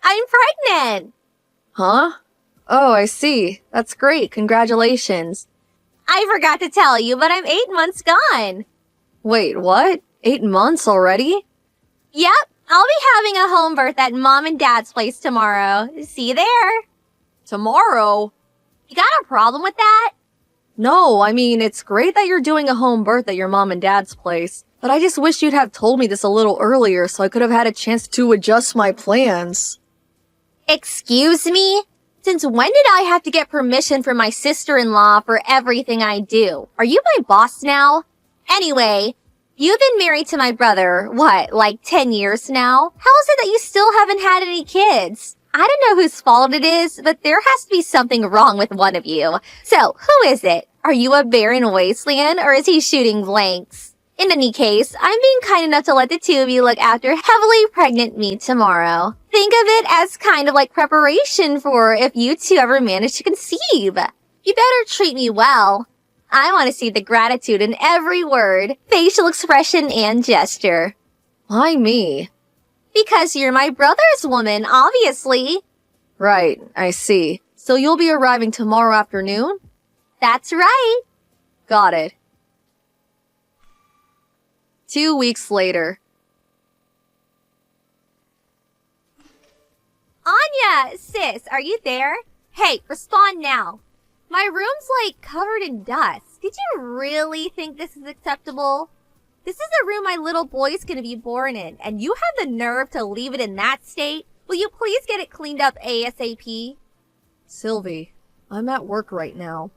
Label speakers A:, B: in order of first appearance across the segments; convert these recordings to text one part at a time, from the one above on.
A: I'm pregnant!
B: Huh? Oh, I see. That's great. Congratulations.
A: I forgot to tell you, but I'm 8 months gone.
B: Wait, what? 8 months already?
A: Yep, I'll be having a home birth at Mom and Dad's place tomorrow. See you there.
B: Tomorrow?
A: You got a problem with that?
B: No, I mean, it's great that you're doing a home birth at your mom and dad's place, but I just wish you'd have told me this a little earlier so I could have had a chance to adjust my plans.
A: Excuse me? Since when did I have to get permission from my sister-in-law for everything I do? Are you my boss now? Anyway, you've been married to my brother, what, like 10 years now? How is it that you still haven't had any kids? I don't know whose fault it is, but there has to be something wrong with one of you. So, who is it? Are you a barren wasteland, or is he shooting blanks? In any case, I'm being kind enough to let the two of you look after heavily pregnant me tomorrow. Think of it as kind of like preparation for if you two ever manage to conceive. You better treat me well. I want to see the gratitude in every word, facial expression, and gesture.
B: Why me?
A: Because you're my brother's woman, obviously.
B: Right, I see. So you'll be arriving tomorrow afternoon?
A: That's right.
B: Got it. 2 weeks later.
A: Anya, sis, are you there? Hey, respond now. My room's like covered in dust. Did you really think this is acceptable? This is the room my little boy's gonna be born in, and you have the nerve to leave it in that state? Will you please get it cleaned up ASAP?
B: Sylvie, I'm at work right now.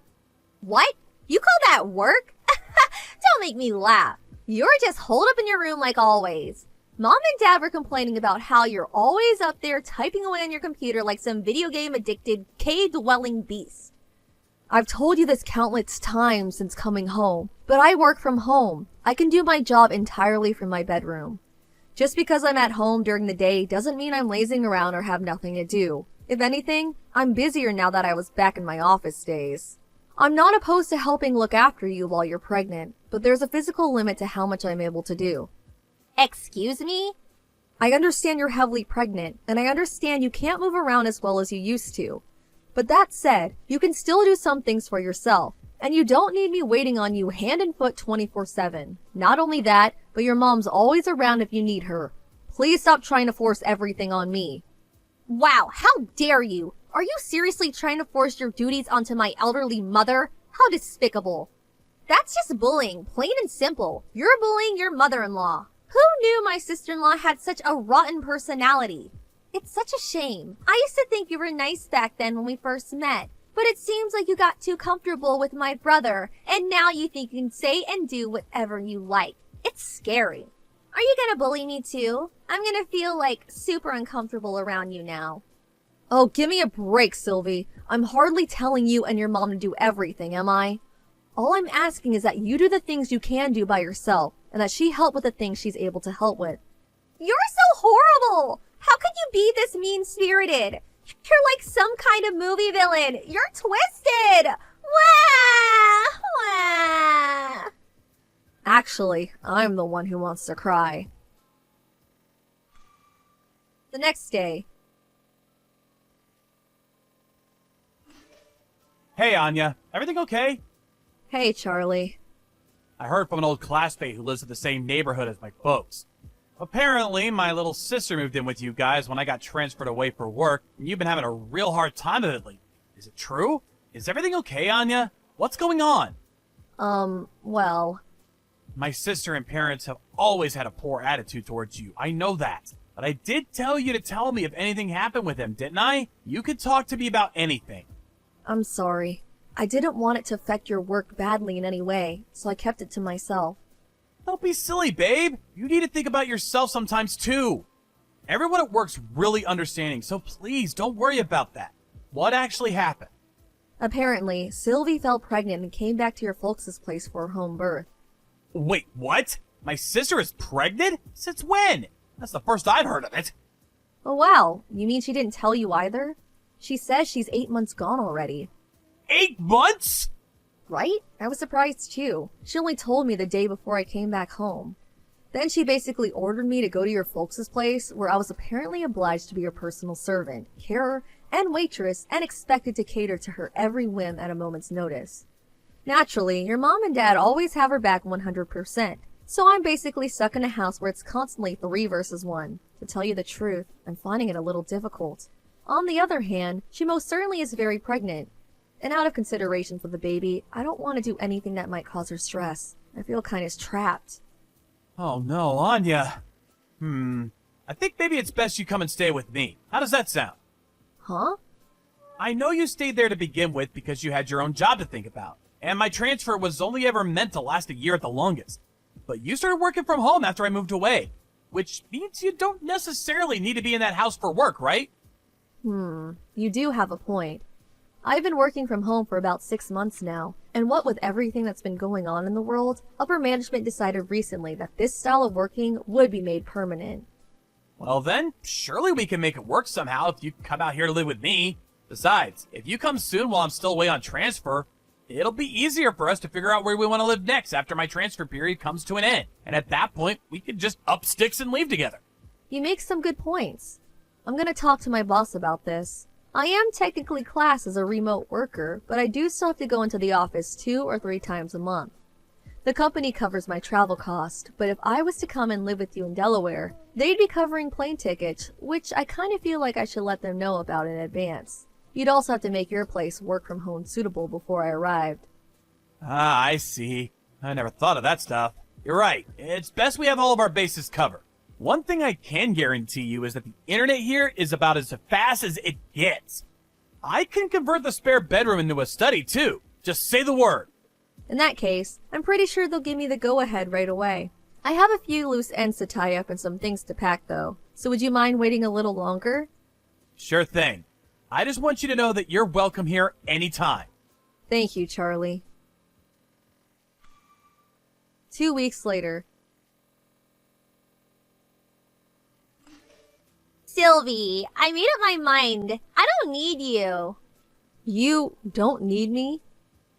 A: What? You call that work? Don't make me laugh. You're just holed up in your room like always. Mom and Dad were complaining about how you're always up there typing away on your computer like some video game addicted cave-dwelling beast.
B: I've told you this countless times since coming home, but I work from home. I can do my job entirely from my bedroom. Just because I'm at home during the day doesn't mean I'm lazing around or have nothing to do. If anything, I'm busier now that I was back in my office days. I'm not opposed to helping look after you while you're pregnant, but there's a physical limit to how much I'm able to do.
A: Excuse me?
B: I understand you're heavily pregnant, and I understand you can't move around as well as you used to. But that said, you can still do some things for yourself, and you don't need me waiting on you hand and foot 24/7. Not only that, but your mom's always around if you need her. Please stop trying to force everything on me.
A: Wow, how dare you? Are you seriously trying to force your duties onto my elderly mother? How despicable. That's just bullying, plain and simple. You're bullying your mother-in-law. Who knew my sister-in-law had such a rotten personality? It's such a shame. I used to think you were nice back then when we first met, but it seems like you got too comfortable with my brother, and now you think you can say and do whatever you like. It's scary. Are you gonna bully me too? I'm gonna feel like super uncomfortable around you now.
B: Oh, give me a break, Sylvie. I'm hardly telling you and your mom to do everything, am I? All I'm asking is that you do the things you can do by yourself, and that she help with the things she's able to help with.
A: You're so horrible! How could you be this mean-spirited? You're like some kind of movie villain. You're twisted! Wah! Wah!
B: Actually, I'm the one who wants to cry. The next day.
C: Hey, Anya. Everything okay?
B: Hey, Charlie.
C: I heard from an old classmate who lives in the same neighborhood as my folks. Apparently, my little sister moved in with you guys when I got transferred away for work, and you've been having a real hard time of it lately. Is it true? Is everything okay, Anya? What's going on?
B: Well...
C: My sister and parents have always had a poor attitude towards you. I know that. But I did tell you to tell me if anything happened with him, didn't I? You could talk to me about anything.
B: I'm sorry. I didn't want it to affect your work badly in any way, so I kept it to myself.
C: Don't be silly, babe. You need to think about yourself sometimes, too. Everyone at work's really understanding, so please don't worry about that. What actually happened?
B: Apparently, Sylvie fell pregnant and came back to your folks' place for her home birth.
C: Wait, what? My sister is pregnant? Since when? That's the first I've heard of it.
B: Oh wow, you mean she didn't tell you either? She says she's 8 months gone already.
C: 8 months?
B: Right? I was surprised too. She only told me the day before I came back home. Then she basically ordered me to go to your folks' place, where I was apparently obliged to be your personal servant, carer, and waitress, and expected to cater to her every whim at a moment's notice. Naturally, your mom and dad always have her back 100%, so I'm basically stuck in a house where it's constantly 3 versus 1. To tell you the truth, I'm finding it a little difficult. On the other hand, she most certainly is very pregnant. And out of consideration for the baby, I don't want to do anything that might cause her stress. I feel kind of trapped.
C: Oh no, Anya. I think maybe it's best you come and stay with me. How does that sound?
B: Huh?
C: I know you stayed there to begin with because you had your own job to think about. And my transfer was only ever meant to last a year at the longest. But you started working from home after I moved away. Which means you don't necessarily need to be in that house for work, right?
B: You do have a point. I've been working from home for about 6 months now, and what with everything that's been going on in the world, upper management decided recently that this style of working would be made permanent.
C: Well then, surely we can make it work somehow if you come out here to live with me. Besides, if you come soon while I'm still away on transfer, it'll be easier for us to figure out where we want to live next after my transfer period comes to an end. And at that point, we could just up sticks and leave together.
B: You make some good points. I'm gonna talk to my boss about this. I am technically classed as a remote worker, but I do still have to go into the office 2 or 3 times a month. The company covers my travel cost, but if I was to come and live with you in Delaware, they'd be covering plane tickets, which I kind of feel like I should let them know about in advance. You'd also have to make your place work from home suitable before I arrived.
C: Ah, I see. I never thought of that stuff. You're right. It's best we have all of our bases covered. One thing I can guarantee you is that the internet here is about as fast as it gets. I can convert the spare bedroom into a study, too. Just say the word.
B: In that case, I'm pretty sure they'll give me the go-ahead right away. I have a few loose ends to tie up and some things to pack, though. So would you mind waiting a little longer?
C: Sure thing. I just want you to know that you're welcome here anytime.
B: Thank you, Charlie. 2 weeks later.
A: Sylvie, I made up my mind. I don't need you.
B: You don't need me?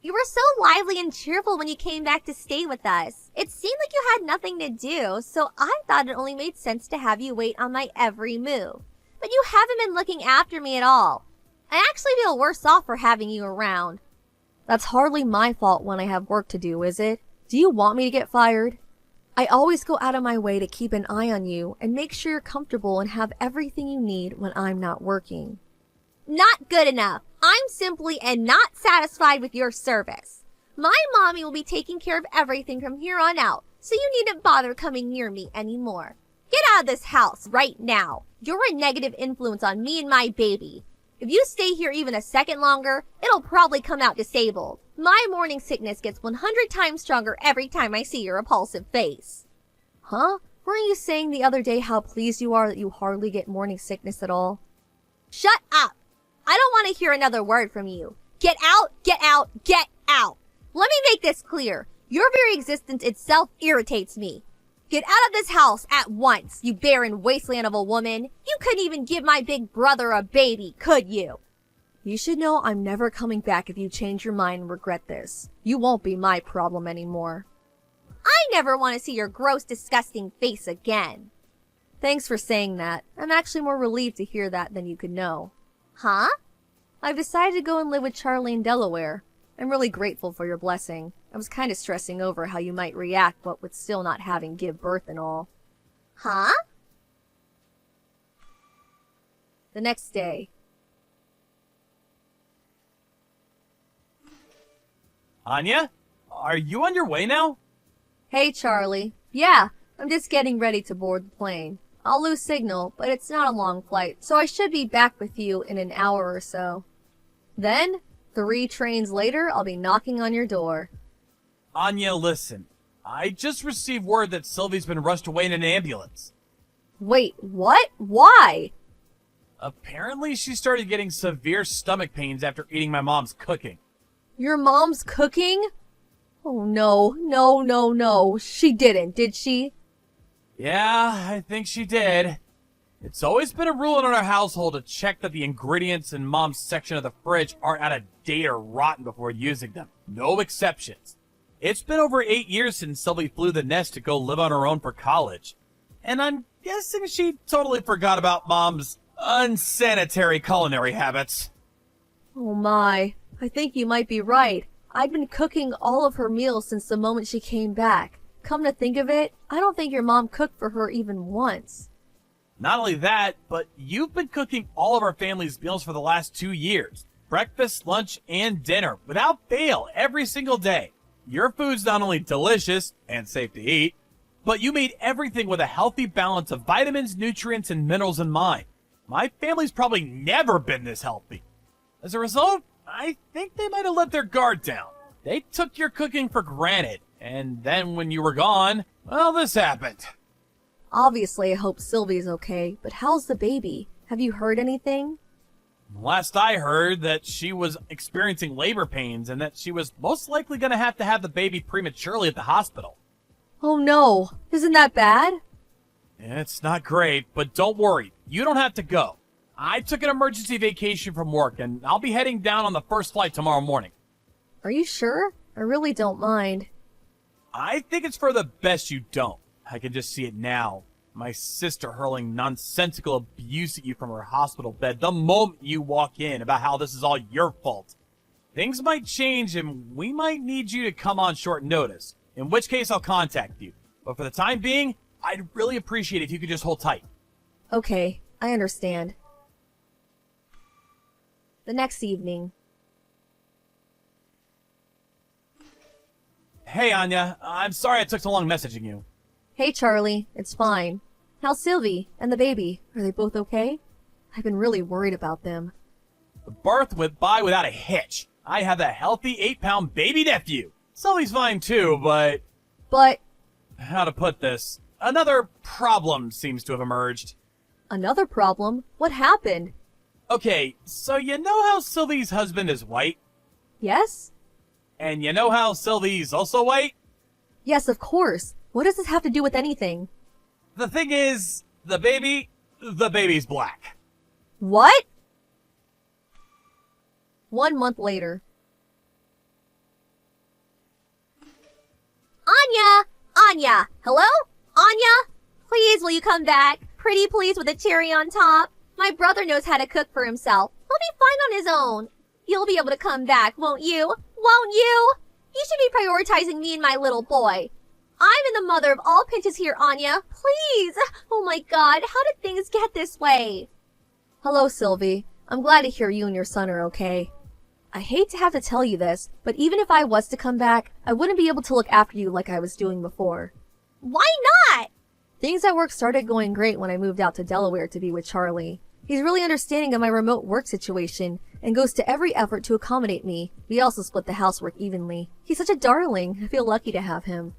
A: You were so lively and cheerful when you came back to stay with us. It seemed like you had nothing to do, so I thought it only made sense to have you wait on my every move. But you haven't been looking after me at all. I actually feel worse off for having you around.
B: That's hardly my fault when I have work to do, is it? Do you want me to get fired? I always go out of my way to keep an eye on you and make sure you're comfortable and have everything you need when I'm not working.
A: Not good enough. I'm simply and not satisfied with your service. My mommy will be taking care of everything from here on out, so you needn't bother coming near me anymore. Get out of this house right now. You're a negative influence on me and my baby. If you stay here even a second longer, it'll probably come out disabled. My morning sickness gets 100 times stronger every time I see your repulsive face.
B: Huh? Weren't you saying the other day how pleased you are that you hardly get morning sickness at all?
A: Shut up! I don't want to hear another word from you. Get out, get out, get out! Let me make this clear. Your very existence itself irritates me. Get out of this house at once, you barren wasteland of a woman. You couldn't even give my big brother a baby, could you?
B: You should know I'm never coming back if you change your mind and regret this. You won't be my problem anymore.
A: I never want to see your gross, disgusting face again.
B: Thanks for saying that. I'm actually more relieved to hear that than you could know.
A: Huh?
B: I've decided to go and live with Charlie in Delaware. I'm really grateful for your blessing. I was kind of stressing over how you might react, what with still not having give birth and all.
A: Huh?
B: The next day.
C: Anya? Are you on your way now?
B: Hey, Charlie. Yeah, I'm just getting ready to board the plane. I'll lose signal, but it's not a long flight, so I should be back with you in an hour or so. Then, 3 trains later, I'll be knocking on your door.
C: Anya, listen. I just received word that Sylvie's been rushed away in an ambulance.
B: Wait, what? Why?
C: Apparently, she started getting severe stomach pains after eating my mom's cooking.
B: Your mom's cooking? Oh no, no, no, no. She didn't, did she?
C: Yeah, I think she did. It's always been a rule in our household to check that the ingredients in Mom's section of the fridge aren't out of date or rotten before using them. No exceptions. It's been over 8 years since Sylvie flew the nest to go live on her own for college. And I'm guessing she totally forgot about Mom's unsanitary culinary habits.
B: Oh my, I think you might be right. I've been cooking all of her meals since the moment she came back. Come to think of it, I don't think your mom cooked for her even once.
C: Not only that, but you've been cooking all of our family's meals for the last 2 years. Breakfast, lunch, and dinner, without fail, every single day. Your food's not only delicious and safe to eat, but you made everything with a healthy balance of vitamins, nutrients, and minerals in mind. My family's probably never been this healthy. As a result, I think they might have let their guard down. They took your cooking for granted, and then when you were gone, well, this happened.
B: Obviously, I hope Sylvie's okay, but how's the baby? Have you heard anything?
C: Last I heard that she was experiencing labor pains and that she was most likely going to have the baby prematurely at the hospital.
B: Oh no, isn't that bad?
C: It's not great, but don't worry, you don't have to go. I took an emergency vacation from work, and I'll be heading down on the first flight tomorrow morning.
B: Are you sure? I really don't mind.
C: I think it's for the best you don't. I can just see it now. My sister hurling nonsensical abuse at you from her hospital bed the moment you walk in about how this is all your fault. Things might change, and we might need you to come on short notice, in which case I'll contact you. But for the time being, I'd really appreciate it if you could just hold tight.
B: Okay, I understand. The next evening.
C: Hey, Anya. I'm sorry it took so long messaging you.
B: Hey, Charlie. It's fine. How's Sylvie and the baby? Are they both okay? I've been really worried about them.
C: The birth went by without a hitch. I have a healthy 8-pound baby nephew. Sully's fine too, but...
B: But...
C: How to put this? Another problem seems to have emerged.
B: Another problem? What happened?
C: Okay, so you know how Sylvie's husband is white?
B: Yes?
C: And you know how Sylvie's also white?
B: Yes, of course. What does this have to do with anything?
C: The thing is, the baby's black.
B: What? 1 month later.
A: Anya! Anya! Hello? Anya? Please, will you come back? Pretty please with a cherry on top. My brother knows how to cook for himself. He'll be fine on his own. You'll be able to come back, won't you? Won't you? You should be prioritizing me and my little boy. I'm in the mother of all pinches here, Anya. Please! Oh my god, how did things get this way?
B: Hello, Sylvie. I'm glad to hear you and your son are okay. I hate to have to tell you this, but even if I was to come back, I wouldn't be able to look after you like I was doing before.
A: Why not?
B: Things at work started going great when I moved out to Delaware to be with Charlie. He's really understanding of my remote work situation and goes to every effort to accommodate me. We also split the housework evenly. He's such a darling. I feel lucky to have him.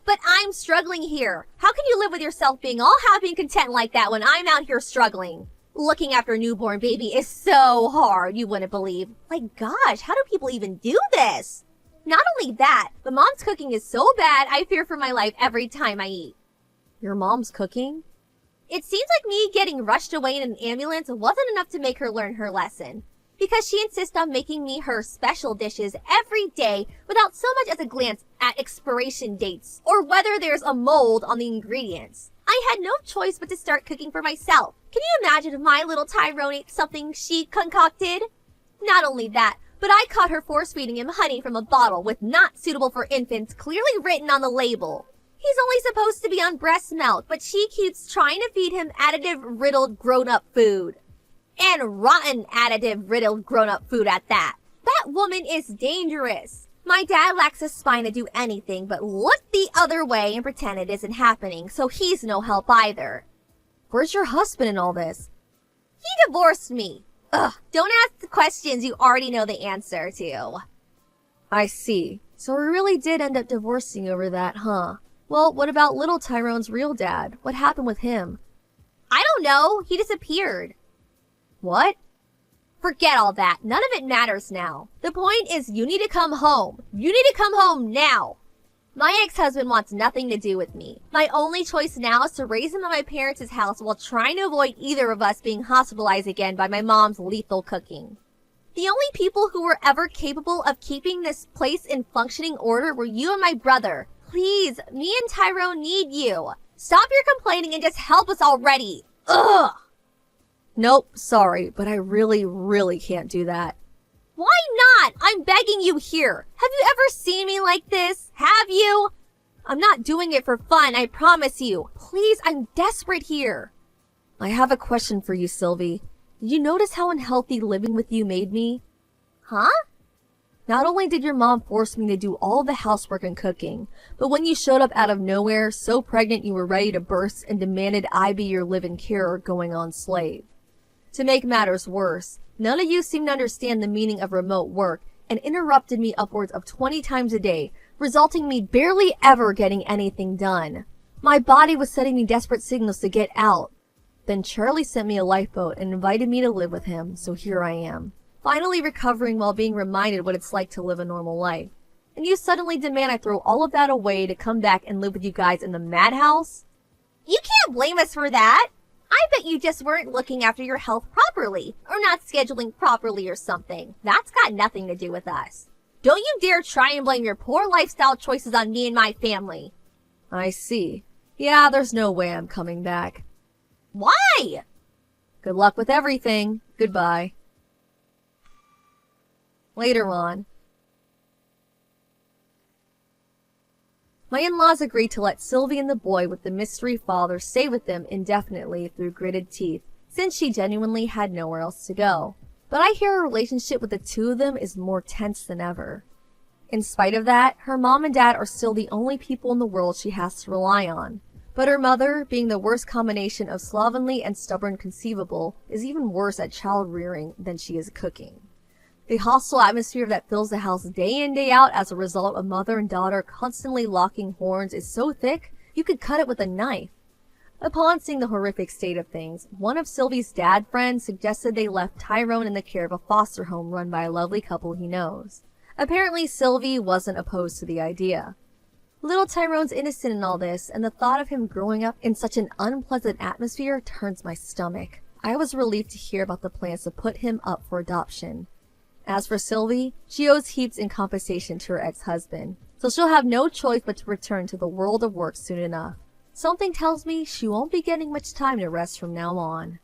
A: But I'm struggling here. How can you live with yourself being all happy and content like that when I'm out here struggling? Looking after a newborn baby is so hard, you wouldn't believe. Like, gosh, how do people even do this? Not only that, but Mom's cooking is so bad, I fear for my life every time I eat.
B: Your mom's cooking?
A: It seems like me getting rushed away in an ambulance wasn't enough to make her learn her lesson. Because she insists on making me her special dishes every day without so much as a glance at expiration dates or whether there's a mold on the ingredients. I had no choice but to start cooking for myself. Can you imagine if my little Tyrone ate something she concocted? Not only that, but I caught her force-feeding him honey from a bottle with "not suitable for infants" clearly written on the label. He's only supposed to be on breast milk, but she keeps trying to feed him additive-riddled grown-up food. And rotten additive-riddled grown-up food at that. That woman is dangerous. My dad lacks a spine to do anything but look the other way and pretend it isn't happening, so he's no help either.
B: Where's your husband in all this?
A: He divorced me. Ugh, don't ask the questions you already know the answer to.
B: I see. So we really did end up divorcing over that, huh? Well, what about little Tyrone's real dad? What happened with him?
A: I don't know. He disappeared.
B: What?
A: Forget all that. None of it matters now. The point is you need to come home. You need to come home now. My ex-husband wants nothing to do with me. My only choice now is to raise him at my parents' house while trying to avoid either of us being hospitalized again by my mom's lethal cooking. The only people who were ever capable of keeping this place in functioning order were you and my brother. Please, me and Tyrone need you. Stop your complaining and just help us already. Ugh!
B: Nope, sorry, but I really can't do that.
A: Why not? I'm begging you here. Have you ever seen me like this? Have you? I'm not doing it for fun, I promise you. Please, I'm desperate here.
B: I have a question for you, Sylvie. Did you notice how unhealthy living with you made me?
A: Huh?
B: Not only did your mom force me to do all the housework and cooking, but when you showed up out of nowhere, so pregnant you were ready to burst and demanded I be your live-in carer going on slave. To make matters worse, none of you seemed to understand the meaning of remote work and interrupted me upwards of 20 times a day, resulting in me barely ever getting anything done. My body was sending me desperate signals to get out. Then Charlie sent me a lifeboat and invited me to live with him, so here I am. Finally recovering while being reminded what it's like to live a normal life. And you suddenly demand I throw all of that away to come back and live with you guys in the madhouse?
A: You can't blame us for that. I bet you just weren't looking after your health properly, or not scheduling properly or something. That's got nothing to do with us. Don't you dare try and blame your poor lifestyle choices on me and my family.
B: I see. Yeah, there's no way I'm coming back.
A: Why?
B: Good luck with everything. Goodbye. Later on, my in-laws agreed to let Sylvie and the boy with the mystery father stay with them indefinitely through gritted teeth, since she genuinely had nowhere else to go. But I hear her relationship with the two of them is more tense than ever. In spite of that, her mom and dad are still the only people in the world she has to rely on. But her mother, being the worst combination of slovenly and stubborn conceivable, is even worse at child rearing than she is cooking. The hostile atmosphere that fills the house day in day out as a result of mother and daughter constantly locking horns is so thick, you could cut it with a knife. Upon seeing the horrific state of things, one of Sylvie's dad friends suggested they left Tyrone in the care of a foster home run by a lovely couple he knows. Apparently Sylvie wasn't opposed to the idea. Little Tyrone's innocent in all this, and the thought of him growing up in such an unpleasant atmosphere turns my stomach. I was relieved to hear about the plans to put him up for adoption. As for Sylvie, she owes heaps in compensation to her ex-husband, so she'll have no choice but to return to the world of work soon enough. Something tells me she won't be getting much time to rest from now on.